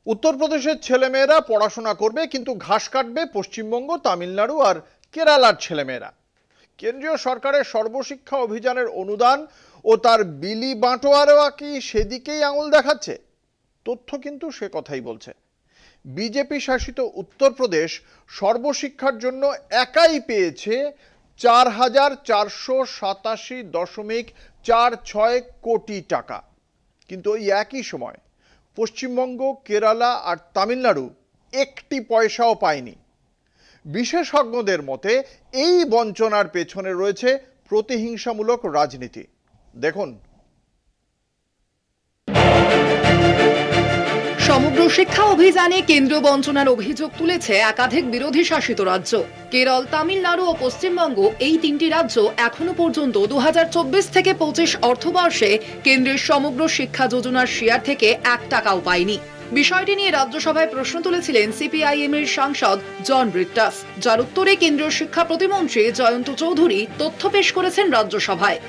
উত্তরপ্রদেশের ছেলেমেয়েরা পড়াশোনা করবে কিন্তু ঘাস কাটবে পশ্চিমবঙ্গ, তামিলনাড়ু আর কেরালার ছেলেমেয়েরা। কেন্দ্রীয় সরকারের সর্বশিক্ষা অভিযানের অনুদান ও তার বিলি বাঁটোয়ারা কি সেদিকেই আঙুল দেখাচ্ছে? তথ্য কিন্তু সে কথাই বলছে। বিজেপি শাসিত উত্তরপ্রদেশ সর্বশিক্ষার জন্য একাই পেয়েছে 4,487.46 কোটি টাকা। কিন্তু ওই একই সময় পশ্চিমবঙ্গ, কেরালা আর তামিলনাড়ু একটি পয়সাও পায়নি। বিশেষজ্ঞদের মতে এই বঞ্চনার পেছনে রয়েছে প্রতিহিংসামূলক রাজনীতি। দেখুন। সমগ্র শিক্ষা অভিযানে কেন্দ্র বঞ্চনার অভিযোগ তুলেছে একাধিক বিরোধী শাসিত রাজ্য। কেরল, তামিলনাড়ু ও পশ্চিমবঙ্গ এই তিনটি রাজ্য এখনো পর্যন্ত 2024 থেকে 25 অর্থবর্ষে কেন্দ্রের সমগ্র শিক্ষা যোজনার শেয়ার থেকে 1 টাকাও পায়নি। বিষয়টি নিয়ে রাজ্যসভায় প্রশ্ন তুলেছিলেন সিপিআইএম এর সাংসদ জন ব্রিট্টাস, যার উত্তরে কেন্দ্রীয় শিক্ষা প্রতিমন্ত্রী জয়ন্ত চৌধুরী তথ্য পেশ করেছেন রাজ্যসভায়।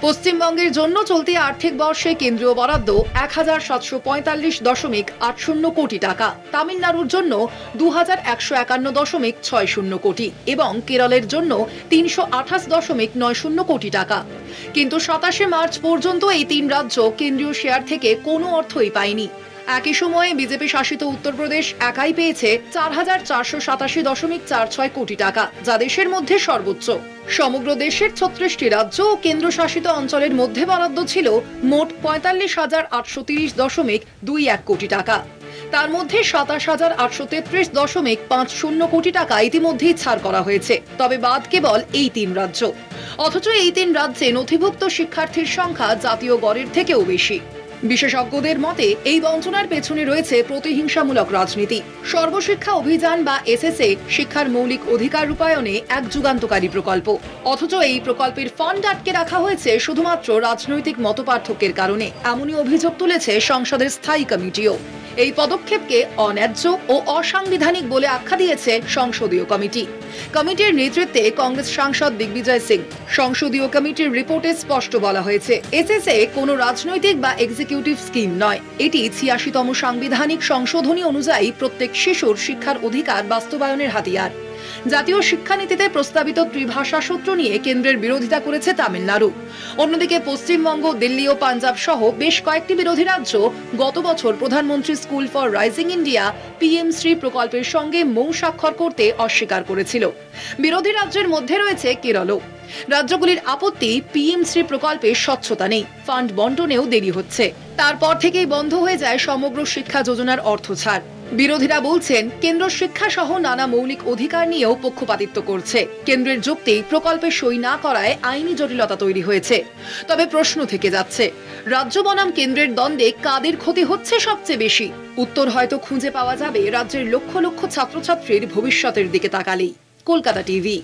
পশ্চিমবঙ্গের জন্য চলতি আর্থিক বর্ষে কেন্দ্রীয় বরাদ্দ 1,745.80 কোটি টাকা, তামিলনাড়ুর জন্য 2,151.60 কোটি এবং কেরলের জন্য 328.90 কোটি টাকা। কিন্তু 27 মার্চ পর্যন্ত এই তিন রাজ্য কেন্দ্রীয় শেয়ার থেকে কোনো অর্থই পায়নি। একই সময়ে বিজেপি শাসিত উত্তরপ্রদেশ একাই পেয়েছে 4,487.46 কোটি টাকা, যা দেশের মধ্যে সর্বোচ্চ। সমগ্র দেশের 36টি রাজ্য ও কেন্দ্রশাসিত অঞ্চলের মধ্যে বরাদ্দ ছিল মোট 45,830.21 কোটি টাকা। তার মধ্যে 27,833.50 কোটি টাকা ইতিমধ্যেই ছাড় করা হয়েছে। তবে বাদ কেবল এই তিন রাজ্য। অথচ এই তিন রাজ্যে নথিভুক্ত শিক্ষার্থীর সংখ্যা জাতীয় গড়ের থেকেও বেশি। বিশেষজ্ঞদের মতে এই বঞ্চনার পেছনে রয়েছে প্রতিহিংসামূলক রাজনীতি। সর্বশিক্ষা অভিযান বা এসএসএ শিক্ষার মৌলিক অধিকার রূপায়ণে এক যুগান্তকারী প্রকল্প। অথচ এই প্রকল্পের ফান্ড আটকে রাখা হয়েছে শুধুমাত্র রাজনৈতিক মতপার্থক্যের কারণে, এমনই অভিযোগ তুলেছে সংসদের স্থায়ী কমিটিও। এই পদক্ষেপকে অন্যায্য ও অসাংবিধানিক বলে আখ্যা দিয়েছে সংসদীয় কমিটি। কমিটির নেতৃত্বে কংগ্রেস সাংসদ দিগ্বিজয় সিং। সংসদীয় কমিটির রিপোর্টে স্পষ্ট বলা হয়েছে, এসএসএ কোনো রাজনৈতিক বা এক্সিকিউটিভ স্কিম নয়। এটি 86তম সাংবিধানিক সংশোধনী অনুযায়ী প্রত্যেক শিশুর শিক্ষার অধিকার বাস্তবায়নের হাতিয়ার। জাতীয় শিক্ষানীতিতে প্রস্তাবিত ত্রিভাষা সূত্র নিয়ে কেন্দ্রের বিরোধিতা করেছে তামিলনাড়ু। অন্যদিকে পশ্চিমবঙ্গ, দিল্লি ও পাঞ্জাব সহ বেশ কয়েকটি বিরোধী রাজ্য গত বছর প্রধানমন্ত্রী school for rising India PM Shri প্রকল্পের সঙ্গে মৌ স্বাক্ষর করতে অস্বীকার করেছিল। বিরোধী রাজ্যের মধ্যে রয়েছে কেরলও। রাজ্যগুলির আপত্তি, PM শ্রী প্রকল্পে স্বচ্ছতা নেই, ফান্ড বন্টনেও দেরি হচ্ছে। তারপর থেকেই বন্ধ হয়ে যায় সমগ্র শিক্ষা যোজনার অর্থ ছাড়। বিরোধীরা বলছেন, কেন্দ্র শিক্ষা সহ নানা মৌলিক অধিকার নিয়েও পক্ষপাতিত্ব করছে। কেন্দ্রের যুক্তি, প্রকল্পে সই না করায় আইনি জটিলতা তৈরি হয়েছে। তবে প্রশ্ন থেকে যাচ্ছে, রাজ্য বনাম কেন্দ্রের দ্বন্দ্বে কাদের ক্ষতি হচ্ছে সবচেয়ে বেশি? উত্তর হয়তো খুঁজে পাওয়া যাবে রাজ্যের লক্ষ লক্ষ ছাত্রছাত্রীর ভবিষ্যতের দিকে তাকালেই। কলকাতা টিভি।